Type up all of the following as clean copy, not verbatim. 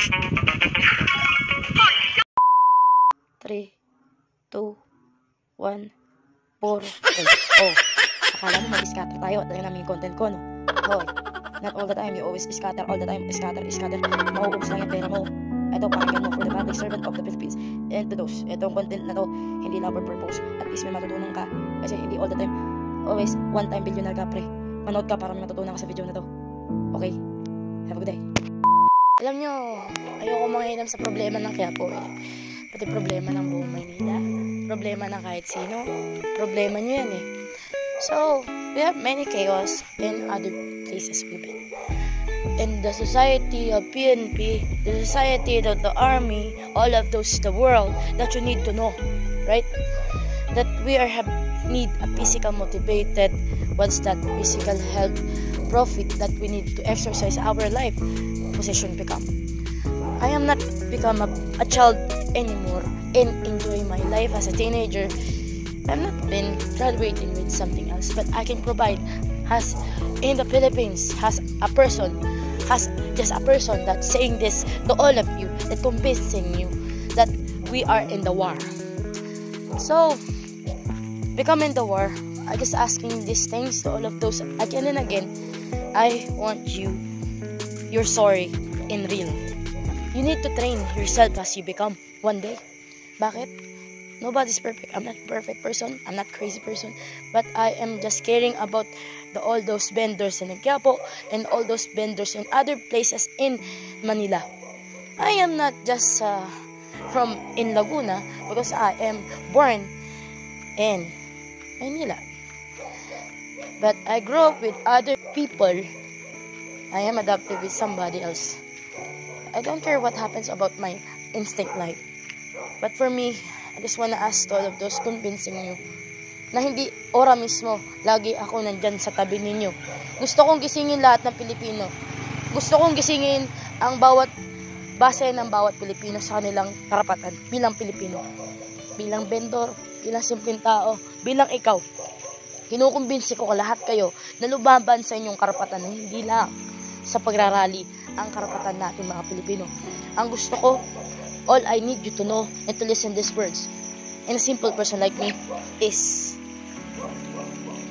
3, 2, 1, 4. Oh, akala mo mag-scatter tayo at ayun namin yung content ko, no? Hoy, not all the time, you always scatter, all the time, scatter. Mauubos lang yung pera mo. Ito, pakinggan mo for the public servant of the Philippines. And to those, itong content na to, hindi lang for purpose. At least may matutunan ka. Kasi hindi all the time, always one-time billionaire ka, pre. Manood ka para may matutunan ka sa video na to. Okay? Have a good day. Alam nyo, ayoko manghinam sa problema ng Quiapo eh. Pati problema ng buong Maynila. Problema ng kahit sino. Problema nyo yan eh. So, we have many chaos in other places we've been. In the society of PNP, the society of the army, all of those, the world, that you need to know, right? That we need a physical motivated, what's that physical health profit that we need to exercise our life position become. I am not become a child anymore and enjoy my life as a teenager. I'm not been graduating with something else, but I can provide as in the Philippines, as a person that's saying this to all of you, that convincing you that we are in the war. So, becoming the war, I just asking these things to all of those again and again. I want you're sorry in real. You need to train yourself as you become one day. Bakit? Nobody's perfect. I'm not a perfect person. I'm not a crazy person. But I am just caring about all those vendors in Quiapo and all those vendors in other places in Manila. I am not just from in Laguna because I am born in Manila. But I grew up with other people. I am adopted with somebody else. I don't care what happens about my instinct life. But for me, I just wanna ask all of those convincing you na hindi ora mismo lagi ako nandyan sa tabi ninyo. Gusto kong gisingin lahat ng Pilipino. Gusto kong gisingin ang bawat base ng bawat Pilipino sa kanilang karapatan bilang Pilipino. Bilang vendor, bilang simpleng tao, bilang ikaw. Kinukumbinsi ko lahat kayo na lumaban sa inyong karapatan na hindi lang sa pagrarally ang karapatan natin mga Pilipino. Ang gusto ko, all I need you to know and to listen these words, and a simple person like me, is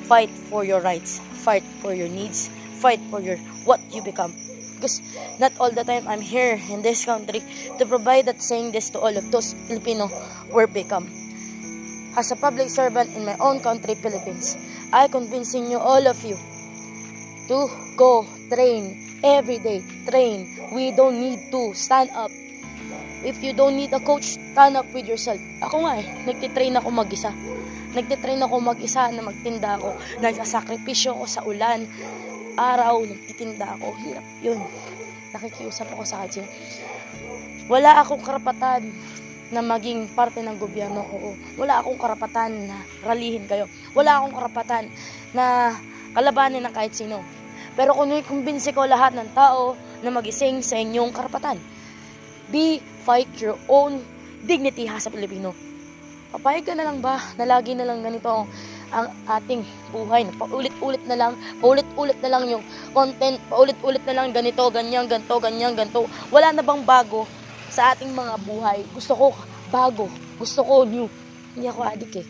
fight for your rights, fight for your needs, fight for your what you become. Because not all the time I'm here in this country to provide that saying this to all of those Filipino were become. As a public servant in my own country, Philippines, I convincing you, all of you, to go train every day. Train. We don't need to stand up. If you don't need a coach, stand up with yourself. Ako nga nagtitrain ako mag-isa. Nagtitrain ako mag-isa na magtinda ako. Nagsasakripisyo ako sa ulan, araw, nagtitinda ako. Hirap yun. Nakikiusap ako sa kanya. Wala akong karapatan na maging parte ng gobyerno ko. Wala akong karapatan na ralihin kayo. Wala akong karapatan na kalabanin ng kahit sino. Pero kung kumbinsi ko lahat ng tao na magising sa inyong karapatan, fight your own dignity ha sa Pilipino. Papayag ka na lang ba na lagi na lang ganito ang ating buhay? Paulit-ulit na lang yung content, paulit-ulit na lang ganito, ganyan, ganto. Wala na bang bago sa ating mga buhay? Gusto ko bago, gusto ko new. Hindi ako adik eh.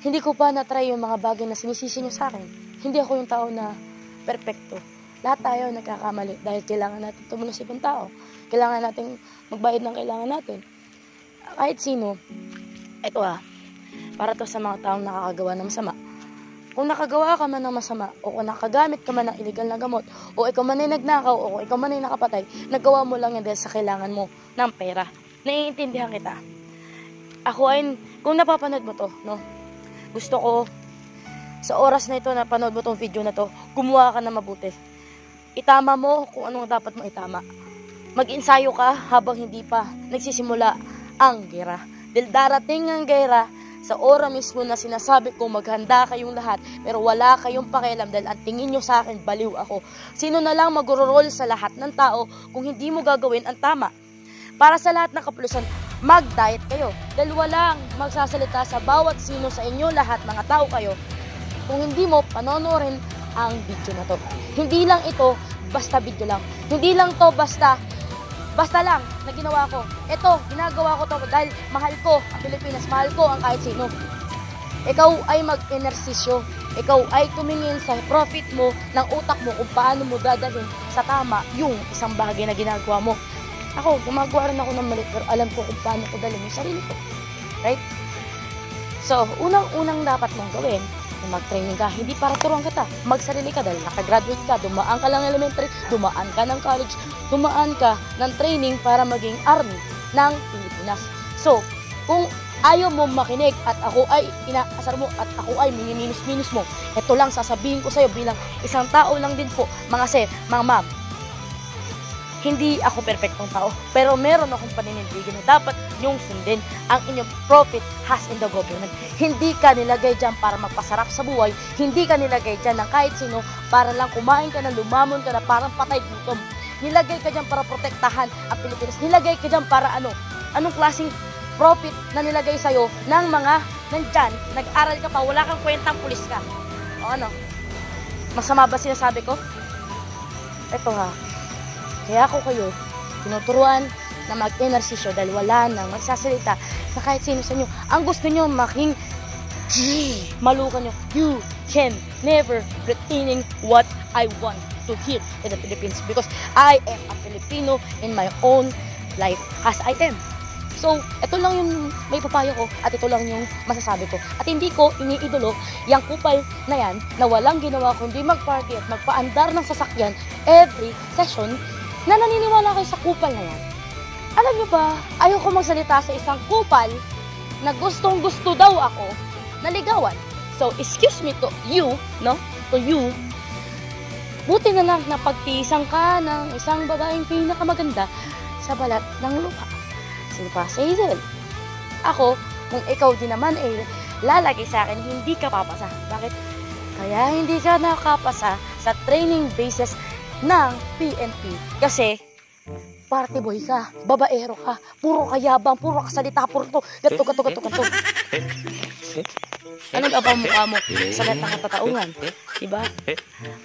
Hindi ko pa na-try yung mga bagay na sinisisi nyo sa akin. Hindi ako yung tao na perfecto. Lahat tayo nagkakamali dahil kailangan natin tumulong sa ibang tao. Kailangan natin magbayad ng kailangan natin. Kahit sino, ito para to sa mga taong nakakagawa ng masama. Kung nakagawa ka man ng masama, o kung nakagamit ka man ng illegal na gamot, o ikaw man ay nagnakaw, o ikaw man ay nakapatay, nagawa mo lang yan dahil sa kailangan mo ng pera. Naiintindihan kita. Ako ay, kung napapanood mo to, no, gusto ko, sa oras na ito, napanood mo tong video na to, gumawa ka na mabuti. Itama mo kung anong dapat mo itama. Mag-ensayo ka habang hindi pa nagsisimula ang gera. Dahil darating ang gera sa oras mismo na sinasabi ko maghanda kayong lahat, pero wala kayong pakialam dahil ang tingin nyo sa akin, baliw ako. Sino na lang magro-roll sa lahat ng tao kung hindi mo gagawin ang tama? Para sa lahat ng kapulisan, mag-diet kayo. Dahil walang magsasalita sa bawat sino sa inyo lahat, mga tao kayo, kung hindi mo panonorin ang video na to. Hindi lang ito basta video lang. Hindi lang to basta Basta lang na ginawa ko. Ito, ginagawa ko to dahil mahal ko ang Pilipinas, mahal ko ang kahit sino. Ikaw ay mag-enersisyo. Ikaw ay tumingin sa profit mo, ng utak mo, kung paano mo dadalhin sa tama yung isang bagay na ginagawa mo. Ako, gumagawa rin ako ng mali, pero alam ko kung paano ko dalhin yung sarili ko. Right? So, unang-unang dapat mong gawin, mag-training ka, hindi para turuan kita, magsarili ka dahil nakagraduate ka, dumaan ka lang elementary, dumaan ka ng college, dumaan ka ng training para maging army ng Pilipinas. So, kung ayaw mo makinig at ako ay inaasar mo at ako ay miniminus-minus mo, ito lang sasabihin ko sa'yo bilang isang tao lang din po, mga sir, mga ma'am. Hindi ako perfectong tao, pero meron akong paninindigan na dapat niyong sundin ang inyong profit has in the government. Hindi ka nilagay dyan para magpasarap sa buhay, hindi ka nilagay dyan ng kahit sino para lang kumain ka na, lumamon ka na parang patay gutom. Nilagay ka dyan para protektahan ang Pilipinas. Nilagay ka dyan para ano? Anong klaseng profit na nilagay sa'yo ng mga nandyan, nag-aral ka pa, wala kang kwentang pulis ka. O ano? Masama ba sinasabi ko? Ito ha. Kaya ako kayo tinuturuan na mag-enersisyo dahil wala nang magsasalita na kahit sino sa inyo. Ang gusto nyo making malukan nyo. You can never retaining what I want to hear in the Philippines because I am a Filipino in my own life as I am. So, ito lang yung may papayo ko at ito lang yung masasabi ko. At hindi ko iniidolo yung kupal na yan na walang ginawa kundi mag-party at magpaandar ng sasakyan every session na naniniwala kayo sa kupal na yan. Alam nyo ba, ayoko magsalita sa isang kupal na gustong-gusto daw ako na ligawan. So, excuse me to you, no? To you, buti na lang na pagtiisang ka ng isang babaeng pinakamaganda sa balat ng lupa. Sino pa? Si Hazel. Ako, kung ikaw din naman lalagay sa akin, hindi ka papasa. Bakit? Kaya hindi ka nakapasa sa training basis ng PNP. Kasi, party boy ka, babaero ka, puro kayabang, puro kasalita, puro to, gato. Ano ba ang mukha mo sa lahat ng katataungan? Diba?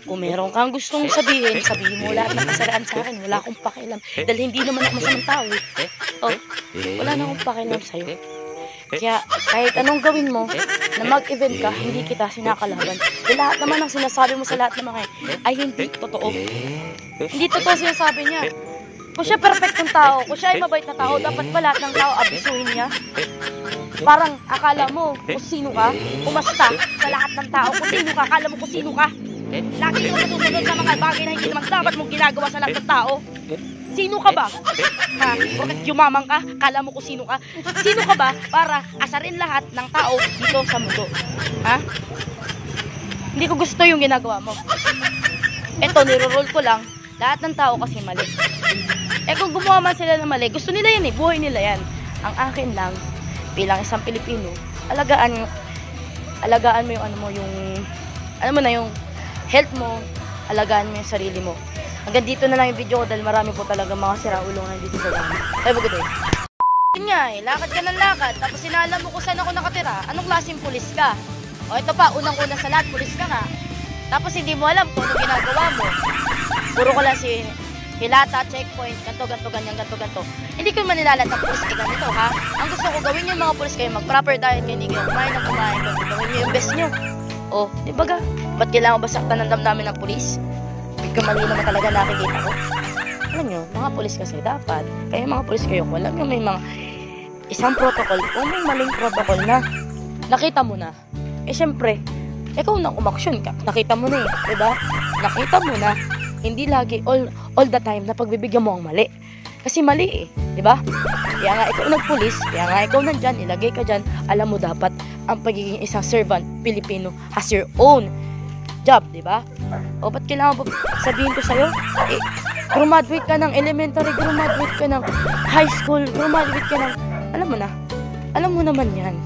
Kung meron kang gustong sabihin, sabihin mo lahat ng kasaraan sa akin. Wala akong pakialam. Dahil hindi naman ako masamang tao. Oh, wala na akong pakialam sa'yo. Kaya kahit anong gawin mo na mag-event ka, hindi kita sinakalaban. Dahil lahat naman ang sinasabi mo sa lahat ng mga ay hindi totoo. Hindi totoo sinasabi niya. Kung siya perfectong tao, kung siya ay mabait na tao, dapat ba lahat ng tao abisuhin niya? Parang akala mo kung sino ka, umasta sa lahat ng tao kung sino ka, akala mo kung sino ka. Lagi mo masusunod sa mga bagay na hindi naman dapat mong ginagawa sa lahat ng tao. Sino ka ba? Ha? Bakit yumamang ka? Akala mo kung sino ka? Sino ka ba para asarin lahat ng tao dito sa mundo? Ha? Hindi ko gusto yung ginagawa mo. Ito, niro-roll ko lang. Lahat ng tao kasi mali. Kung gumawa man sila ng mali, gusto nila yan buhay nila yan. Ang akin lang, bilang isang Pilipino, alagaan mo yung yung health mo, alagaan mo yung sarili mo. Hanggang dito na lang yung video ko dahil marami po talaga mga siraulo na dito sa dami. Have a good day. Yun nga lakad ka ng lakad, tapos sinala mo kung saan ako nakatira. Anong klaseng pulis ka? O ito pa, unang-una sa lahat, pulis ka nga. Tapos hindi mo alam kung anong ginagawa mo. Puro ko lang si Hilata, checkpoint, ganto. Hindi ko man nilalat ng pulis kayo ganito, ha? Ang gusto ko gawin yung mga pulis kayo, mag-proper diet kayo, hindi kayo kumain. Gawin nyo yung best nyo. O, di ba ga? Ba't kailangan ba saktan ng damdamin ng pulis? Mali naman talaga nakikita ko. Alam nyo, mga pulis kasi dapat, kayo mga pulis kayo, alam nyo may mga isang protocol, kung may maling protocol na, nakita mo na, syempre, ikaw nang umaksyon ka, nakita mo na diba? Nakita mo na, hindi lagi, all the time, na pagbibigyan mo ang mali. Kasi mali diba? Kaya nga ikaw nagpulis, kaya nga ikaw nandyan, ilagay ka dyan, alam mo dapat, ang pagiging isang servant, Pilipino, has your own job, diba? O ba't kailangan sabihin ko sa'yo? Graduate ka ng elementary, graduate ka ng high school, graduate ka ng, alam mo naman yan.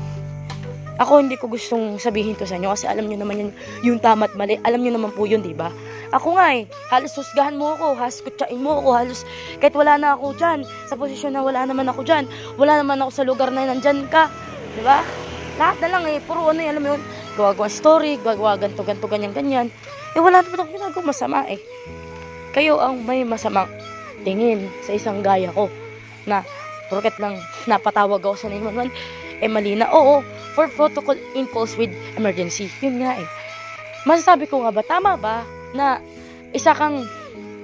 Ako hindi ko gustong sabihin to sa inyo kasi alam nyo naman yun, yung tama at mali, alam nyo naman po yun, diba? Ako nga halos husgahan mo ako, halos kutsain mo ako, halos kahit wala na ako dyan, sa posisyon na wala naman ako dyan, wala naman ako sa lugar na nandyan ka, diba? Lahat na lang puro alam mo yun, gawa story, gawa ganto, ganyan. Wala naman akong ginagawa masama Kayo ang may masamang tingin sa isang gaya ko na porket lang napatawag ako sa 911, mali na. Oo, for protocol impulse with emergency. Yun nga Masasabi ko nga ba, tama ba na isa kang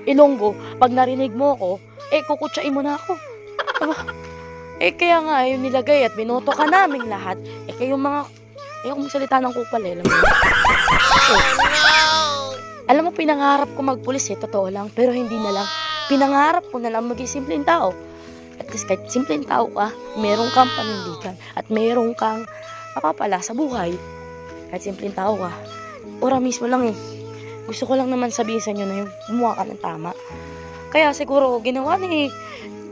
Ilonggo, pag narinig mo ako, kukutsain mo na ako. Diba? Kaya nga, yung nilagay at binoto ka naming lahat, kayong mga, kung salita ng kupal alam mo. Alam mo, pinangarap ko magpulis totoo lang, pero hindi na lang. Pinangarap ko na lang maging simpleng tao. At least kahit simpleng tao ka, meron kang panindigan, at meron kang mapapala sa buhay. Kahit simpleng tao ka, ora mismo lang Gusto ko lang naman sabihin sa inyo na yung gumawa ka ng tama. Kaya siguro ginawa ni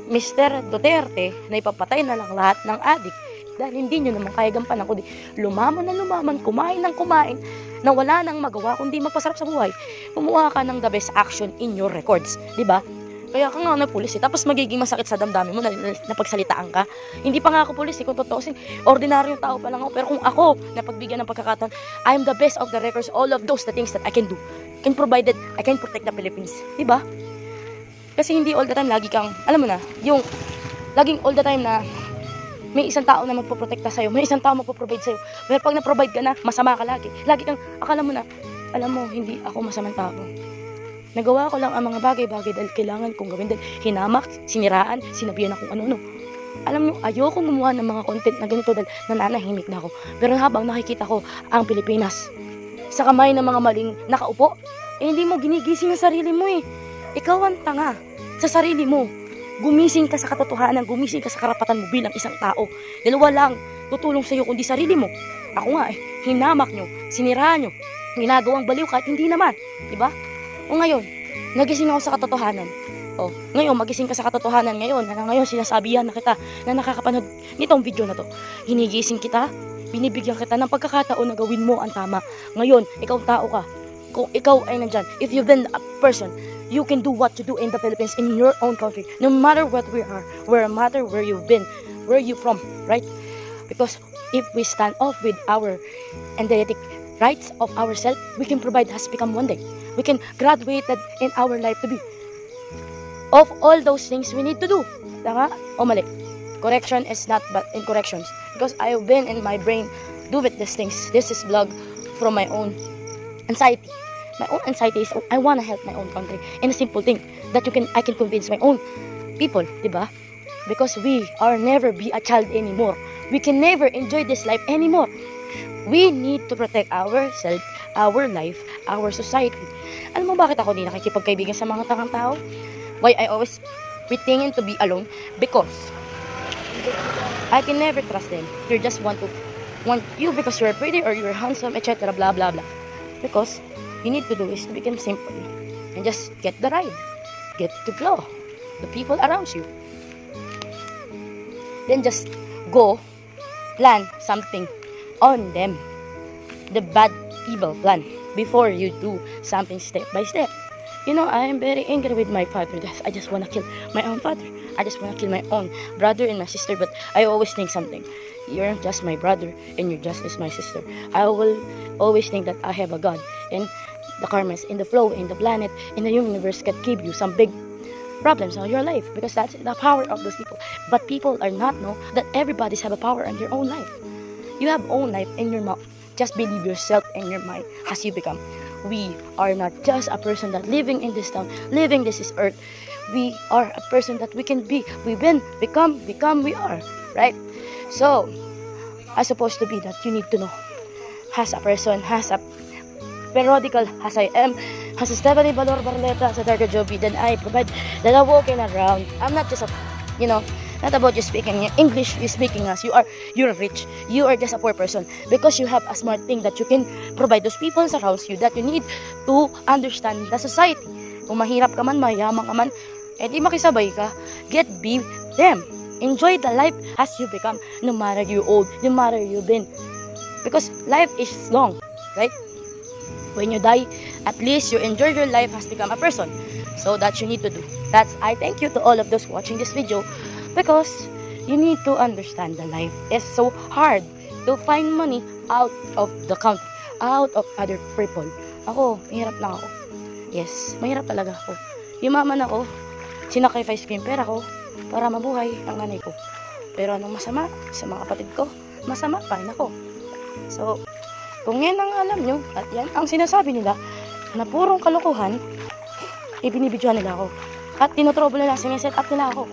Mr. Duterte na ipapatay na lang lahat ng adik dahil hindi nyo naman kaya gampanan kundi lumaman na lumaman, kumain ng kumain na wala nang magawa kundi magpasarap sa buhay. Gumawa ka ng the best action in your records, di ba? Kaya ka nga na pulis tapos magiging masakit sa damdamin mo na pagsalitaan ka. Hindi pa nga ako pulis kung totoosin. Ordinaryong tao pa lang ako. Pero kung ako napagbigyan ng pagkakataon, I am the best of the records, all of those the things that I can do. Can provided, I can protect the Philippines. Diba? Kasi hindi all the time lagi kang, alam mo na, yung laging all the time na may isang tao na magpoprotekta sa'yo, may isang tao magpo-provide sa'yo. Pero pag na-provide ka na, masama ka lagi. Lagi kang, akala mo na, alam mo, hindi ako masamang tao. Nagawa ko lang ang mga bagay-bagay dahil kailangan kong gawin. Dahil hinamak, siniraan, sinabihan akong ano-ano. Alam nyo, ayoko gumawa ng mga content na ganito dahil nananahimik na ako. Pero habang nakikita ko ang Pilipinas sa kamay ng mga maling nakaupo, hindi mo ginigising ang sarili mo Ikaw ang tanga sa sarili mo. Gumising ka sa katotohanan, gumising ka sa karapatan mo bilang isang tao. Dahil walang tutulong sa iyo kundi sarili mo. Ako nga hinamak nyo, siniraan nyo, ginagawang baliw kahit hindi naman. Diba? O ngayon, nagising ako sa katotohanan. O, ngayon, magising ka sa katotohanan ngayon. Ngayon, sinasabihan na kita na nakakapanood nitong video na to. Hinigising kita, binibigyan kita ng pagkakataon na gawin mo ang tama. Ngayon, ikaw tao ka. Kung ikaw ay nandyan, if you've been a person, you can do what you do in the Philippines, in your own country. No matter what we are, no matter where you've been, where you from, right? Because if we stand off with our energetic rights of ourselves, we can provide has become one day. We can graduate in our life to be. Of all those things we need to do. Tama o mali? Correction is not but in corrections. Because I've been in my brain do with these things. This is vlog from my own anxiety. My own anxiety is I want to help my own country. And a simple thing that I can convince my own people, diba? Because we are never be a child anymore. We can never enjoy this life anymore. We need to protect ourselves, our life, our society. Alam mo bakit ako di nakikipagkaibigan sa mga tangang tao? Why I always pretending to be alone? Because I can never trust them. They just want you because you're pretty or you're handsome, etc. Blah blah blah. Because you need to do is to become simple and just get the ride, get to flow, the people around you. Then just go plan something on them, the bad evil plan before you do something step by step. You know, I am very angry with my father. I just want to kill my own father. I just want to kill my own brother and my sister. But I always think something. You're just my brother and you're just as my sister. I will always think that I have a God. And the karmas, in the flow, in the planet, in the universe can give you some big problems in your life. Because that's the power of those people. But people are not know that everybody's have a power in their own life. You have own life in your mouth. Just believe yourself and your mind as you become. We are not just a person that living in this town, living this is earth. We are a person that we can be. We've been, become, we are. Right? So, I supposed to be that you need to know. As a person, as a periodical, as I am, as a Stephanie Valor Barleta, as a Darker Joby, then I provide that I'm walking around. I'm not just a, not about you speaking English, you speaking as you're rich. You are just a poor person because you have a smart thing that you can provide those people around you that you need to understand the society. Kung mahirap ka man, mayaman ka man, di makisabay ka. Get be them. Enjoy the life as you become, no matter you're old, no matter you've been. Because life is long, right? When you die, at least you enjoy your life has become a person. So that you need to do. I thank you to all of those watching this video. Because you need to understand the life is so hard to find money out of the country, out of other people. Ako, mahirap lang ako. Yes, mahirap talaga ako. Yumaman ako Sinacrifice ko yung pera ko para mabuhay ang nanay ko. Pero anong masama sa mga kapatid ko? Masama pa rin ako. So, kung yan ang alam nyo, at yan ang sinasabi nila, na purong kalokohan, ibinibidyohan nila ako. At tinotrouble nila, siniset up nila ako.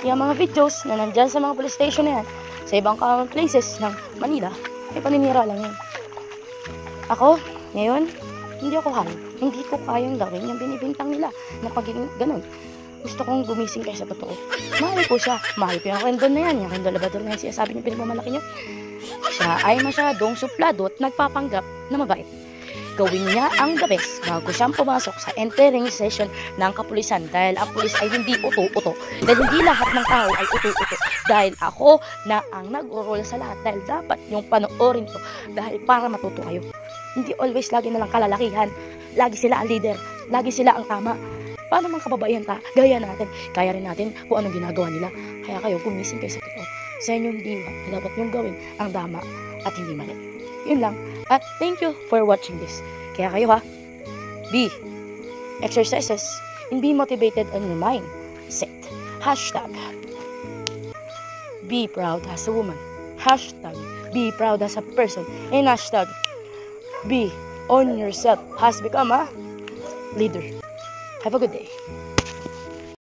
Yung mga videos na nandyan sa mga police station na yan, sa ibang places ng Manila, ay paninira lang yan. Ako, ngayon, hindi ako hayo. Hindi ko kayang gawin yung binibintang nila na pagiging ganun. Gusto kong gumising kayo sa totoo. Mahal ko siya. Mahal ko yung Rendon na yan. Yung Rendon Labrador na yan. Sinasabi niyo pinagmamalaki niyo. Siya ay masyadong suplado at nagpapanggap na mabait. Gawin niya ang the best bago siyang pumasok sa entering session ng kapulisan dahil ang pulis ay hindi uto-uto. Dahil hindi lahat ng tao ay uto-uto. Dahil ako na ang nag-roll sa lahat. Dahil dapat yung panoorin to. Dahil para matuto kayo. Hindi always lagi na lang kalalakihan. Lagi sila ang leader. Lagi sila ang tama. Paano mga kababaihan gaya natin, kaya rin natin kung anong ginagawa nila. Kaya kayo, gumising kayo sa totoo. Sa inyong diwa, dapat nyong gawin ang tama at hindi mali. Yun lang. At thank you for watching this. Kaya kayo be exercises and be motivated on your mind. Set. Hashtag. Be proud as a woman. Hashtag. Be proud as a person. And hashtag. Be on yourself. Has become a leader. Have a good day.